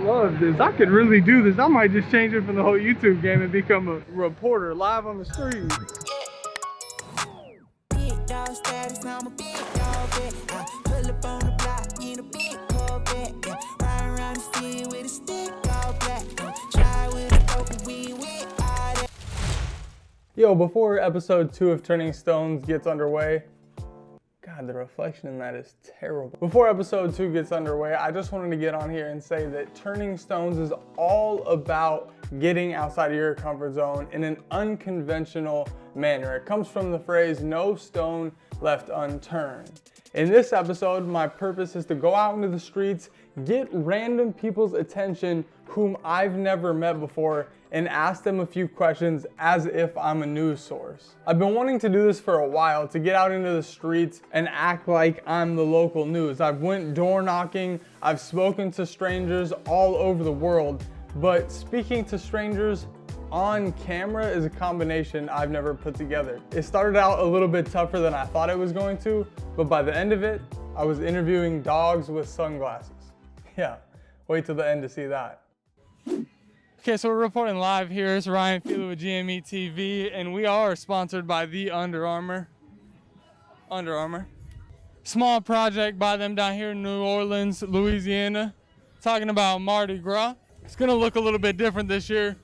love this. I could really do this. I might just change it from the whole YouTube game and become a reporter live on the street. Big dog status, I'm a big dog vet. I pull up on the block in a big Corvette. Ride around the city with a stick all black. Try with a broken weed with all that. Yo, before episode 2 of Turning Stones gets underway, God, the reflection in that is terrible. Before episode 2 gets underway, I just wanted to get on here and say that Turning Stones is all about getting outside of your comfort zone in an unconventional manner. It comes from the phrase, no stone left unturned. In this episode, my purpose is to go out into the streets, get random people's attention whom I've never met before, and ask them a few questions as if I'm a news source. I've been wanting to do this for a while, to get out into the streets and act like I'm the local news. I've went door knocking, I've spoken to strangers all over the world, but speaking to strangers on camera is a combination I've never put together. It started out a little bit tougher than I thought it was going to, but by the end of it, I was interviewing dogs with sunglasses. Yeah, wait till the end to see that. Okay, so we're reporting live here. It's Ryan Fila with GME TV, and we are sponsored by the Under Armour. Under Armour. Small project by them down here in New Orleans, Louisiana. Talking about Mardi Gras. It's gonna look a little bit different this year.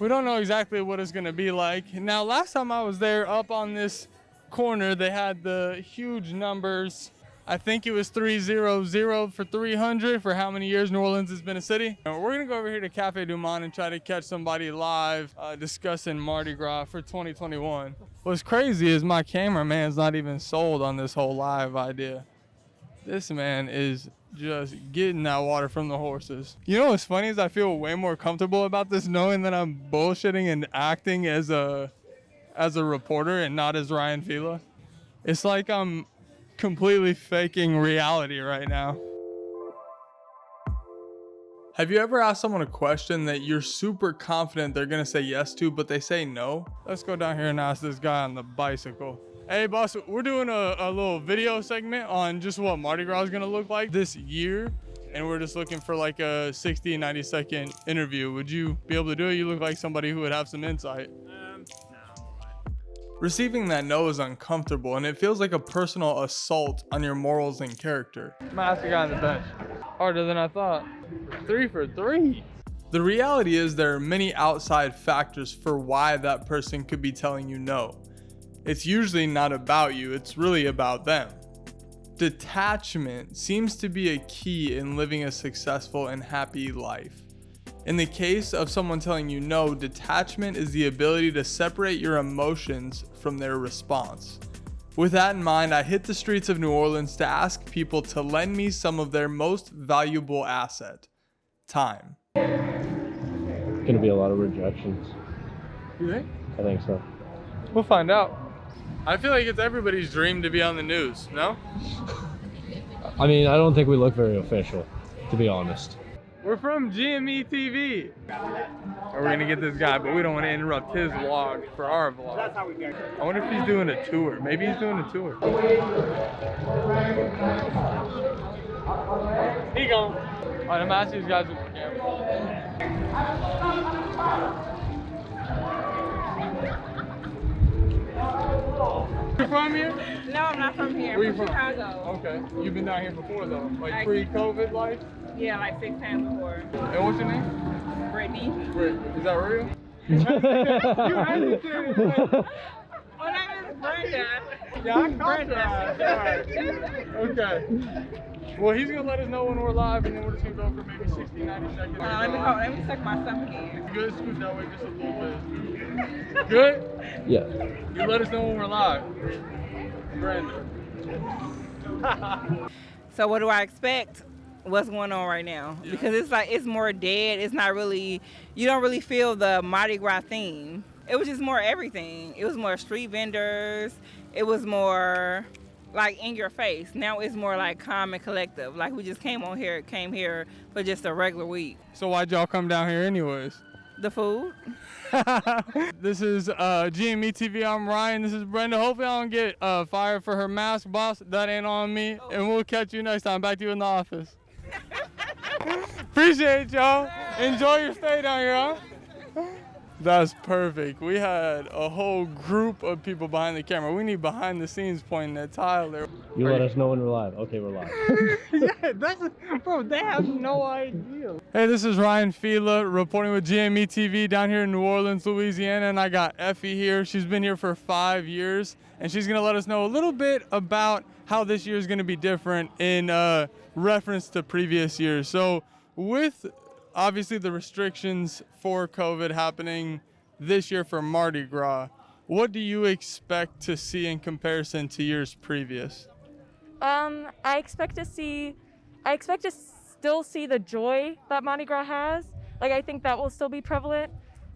We don't know exactly what it's gonna be like. Now, last time I was there, up on this corner, they had the huge numbers. I think it was 300 for 300 for how many years New Orleans has been a city. And we're gonna go over here to Cafe Du Monde and try to catch somebody live discussing Mardi Gras for 2021. What's crazy is my cameraman's not even sold on this whole live idea. This man is just getting that water from the horses. You know what's funny is I feel way more comfortable about this knowing that I'm bullshitting and acting as a reporter and not as Ryan Fila. It's like I'm completely faking reality right now. Have you ever asked someone a question that you're super confident they're gonna say yes to, but they say no? Let's go down here and ask this guy on the bicycle. Hey boss, we're doing a little video segment on just what Mardi Gras is gonna look like this year, and we're just looking for like a 60, 90-second interview. Would you be able to do it? You look like somebody who would have some insight. Receiving that no is uncomfortable, and it feels like a personal assault on your morals and character. I'm gonna ask the guy on the bench. Harder than I thought. 3 for 3. The reality is there are many outside factors for why that person could be telling you no. It's usually not about you, it's really about them. Detachment seems to be a key in living a successful and happy life. In the case of someone telling you no, detachment is the ability to separate your emotions from their response. With that in mind, I hit the streets of New Orleans to ask people to lend me some of their most valuable asset, time. Gonna be a lot of rejections. You think? I think so. We'll find out. I feel like it's everybody's dream to be on the news, no? I mean, I don't think we look very official, to be honest. We're from GME TV. We're gonna get this guy, but we don't want to interrupt his vlog for our vlog. That's how we go. I wonder if he's doing a tour. Maybe he's doing a tour. He gone. All right, I'm asking these guys with the camera. You from here? No, I'm not from here. Where you I'm from from? Chicago. Okay. You've been down here before though, like pre-COVID life? Yeah, like 6 times before. And what's your name? Brittany. Britt. Is that real? You hesitated. My name is Brenda. Yeah, I caught that. Okay. Well, he's gonna let us know when we're live, and then we're just gonna go for maybe 60, 90 seconds. Let me check my stomach again. Good, scoot that way just a little bit. Good? Yeah. You let us know when we're live. Brandon. So what do I expect? What's going on right now? Yeah. Because it's like, it's more dead. It's not really, you don't really feel the Mardi Gras theme. It was just more everything. It was more street vendors. It was more like in your face. Now it's more like calm and collective. Like we just came here for just a regular week. So why'd y'all come down here anyways? The food. This is GME TV. I'm Ryan. This is Brenda. Hopefully I don't get fired for her mask, boss. That ain't on me. And we'll catch you next time. Back to you in the office. Appreciate y'all. Enjoy your stay down here, huh? That's perfect. We had a whole group of people behind the camera. We need behind the scenes pointing at Tyler. You let us know when we're live. Okay, we're live. Yeah, bro, they have no idea. Hey, this is Ryan Fila reporting with GME TV down here in New Orleans, Louisiana, and I got Effie here. She's been here for 5 years, and she's gonna let us know a little bit about how this year is gonna be different in reference to previous years. So with obviously the restrictions for COVID happening this year for Mardi Gras, what do you expect to see in comparison to years previous? I expect to still see the joy that Mardi Gras has. Like, I think that will still be prevalent,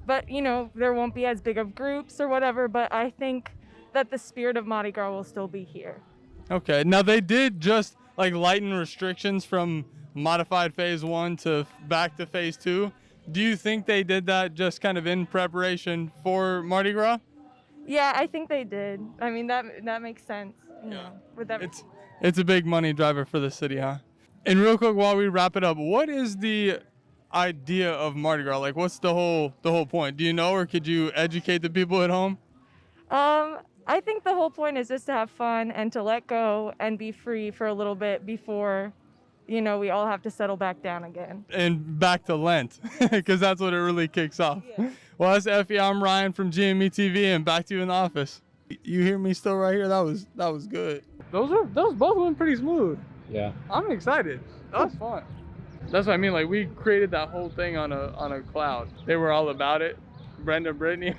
but you know, there won't be as big of groups or whatever, but I think that the spirit of Mardi Gras will still be here. Okay, now they did just like lighten restrictions from modified phase 1 to back to phase 2. Do you think they did that just kind of in preparation for Mardi Gras? Yeah, I think they did. I mean, that makes sense, you know, with that. It's a big money driver for the city, huh? And real quick, while we wrap it up, what is the idea of Mardi Gras? Like, what's the whole point? Do you know, or could you educate the people at home? I think the whole point is just to have fun and to let go and be free for a little bit before, you know, we all have to settle back down again. And back to Lent, because that's what it really kicks off. Yeah. Well, that's Effie. I'm Ryan from GME TV, and back to you in the office. You hear me still right here? That was good. Those both went pretty smooth. Yeah. I'm excited. That was fun. That's what I mean. Like, we created that whole thing on a cloud. They were all about it. Brenda, Brittany,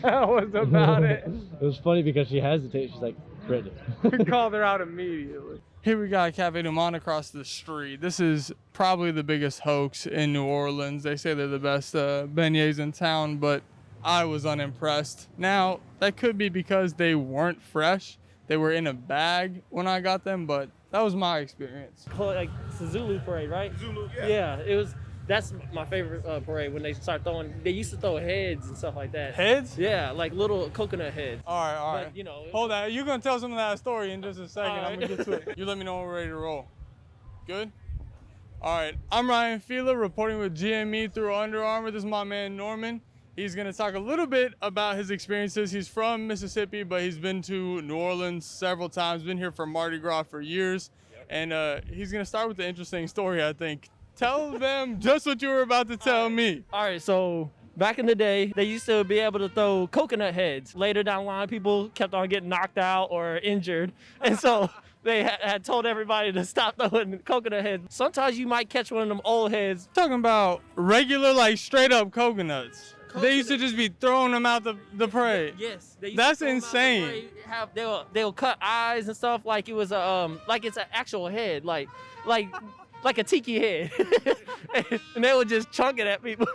that was about it. It was funny because she hesitated. She's like, Brittany. We called her out immediately. Here we got Cafe Du Monde across the street. This is probably the biggest hoax in New Orleans. They say they're the best beignets in town, but I was unimpressed. Now, that could be because they weren't fresh. They were in a bag when I got them, but that was my experience. Like it's a Zulu parade, right? Zulu, yeah. It was. That's my favorite parade when they start throwing. They used to throw heads and stuff like that. Heads? Yeah, like little coconut heads. All right. But, you know. Hold on. You're gonna tell some of that story in just a second. Right. I'm gonna get to it. You let me know when we're ready to roll. Good. All right. I'm Ryan Fila reporting with GME through Under Armour. This is my man Norman. He's gonna talk a little bit about his experiences. He's from Mississippi, but he's been to New Orleans several times. Been here for Mardi Gras for years, and he's gonna start with the interesting story, I think. Tell them just what you were about to tell me. All right, so back in the day, they used to be able to throw coconut heads. Later down the line, people kept on getting knocked out or injured, and so they had told everybody to stop throwing coconut heads. Sometimes you might catch one of them old heads. Talking about regular, like straight up coconuts. They used to just be throwing them out the parade. Yes, they used That's to throw them insane. out the parade. They'll cut eyes and stuff like it was like it's an actual head, like a tiki head, and they would just chunk it at people.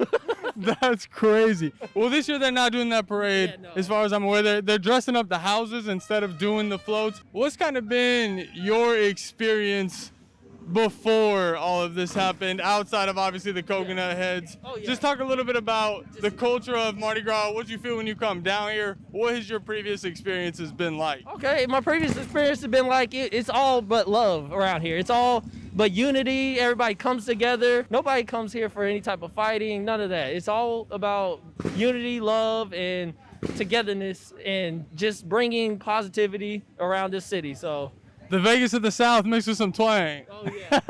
That's crazy. Well, this year they're not doing that parade. Yeah, no. As far as I'm aware, they're dressing up the houses instead of doing the floats. What's kind of been your experience before all of this happened, outside of obviously the coconut heads? Oh, yeah. Just talk a little bit about the culture of Mardi Gras. What do you feel when you come down here? What has your previous experiences been like? Okay, my previous experience has been like it's all but love around here. It's all but unity. Everybody comes together. Nobody comes here for any type of fighting, none of that. It's all about unity, love, and togetherness, and just bringing positivity around this city. So The Vegas of the South mixed with some twang. oh yeah.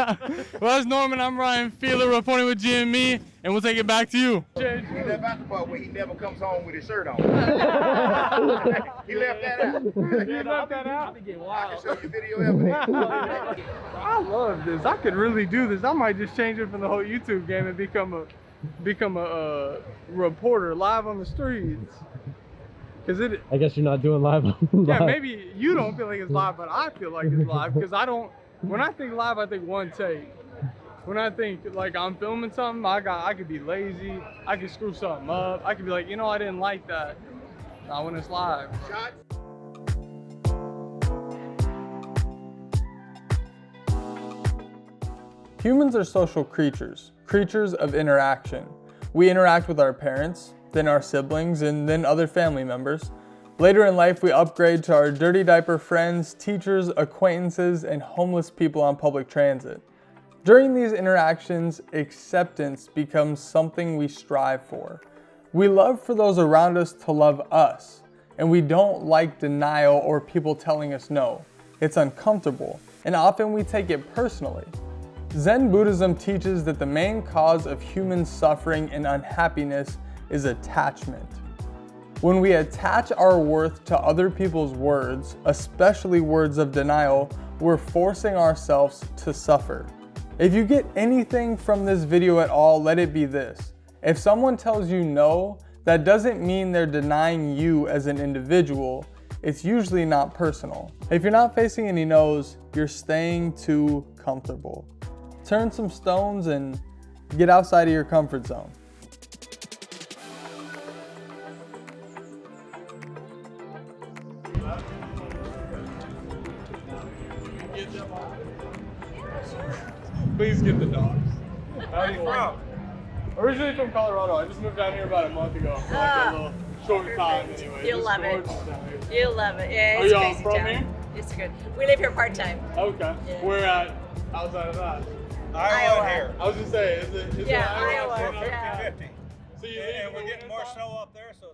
Well, that's Norman. I'm Ryan Fila reporting with GME, and we'll take it back to you. That basketball where he never comes home with his shirt on. He left that out. You left that out? I can show you video evidence. I love this. I could really do this. I might just change it from the whole YouTube game and become a reporter live on the streets. Cause it. I guess you're not doing live. Yeah, maybe you don't feel like it's live, but I feel like it's live because I don't. When I think live, I think one take. When I think like I'm filming something, I could be lazy. I could screw something up. I could be like, you know, I didn't like that. Not when it's live. Humans are social creatures of interaction. We interact with our parents, then our siblings, and then other family members. Later in life, we upgrade to our dirty diaper friends, teachers, acquaintances, and homeless people on public transit. During these interactions, acceptance becomes something we strive for. We love for those around us to love us, and we don't like denial or people telling us no. It's uncomfortable, and often we take it personally. Zen Buddhism teaches that the main cause of human suffering and unhappiness is attachment. When we attach our worth to other people's words, especially words of denial, we're forcing ourselves to suffer. If you get anything from this video at all, let it be this. If someone tells you no, that doesn't mean they're denying you as an individual. It's usually not personal. If you're not facing any no's, you're staying too comfortable. Turn some stones and get outside of your comfort zone. Please get the dogs. Where are you from? Originally from Colorado. I just moved down here about a month ago for like a little short time anyway. You'll love it. Down here. You'll love it. Yeah, Are it's y'all crazy from town. here? It's good. We live here part time. Okay. Yeah. We're at outside of that. Iowa. I was just saying, is it Yeah, Iowa? Iowa. Yeah. 50. So you And we're getting more snow up there, so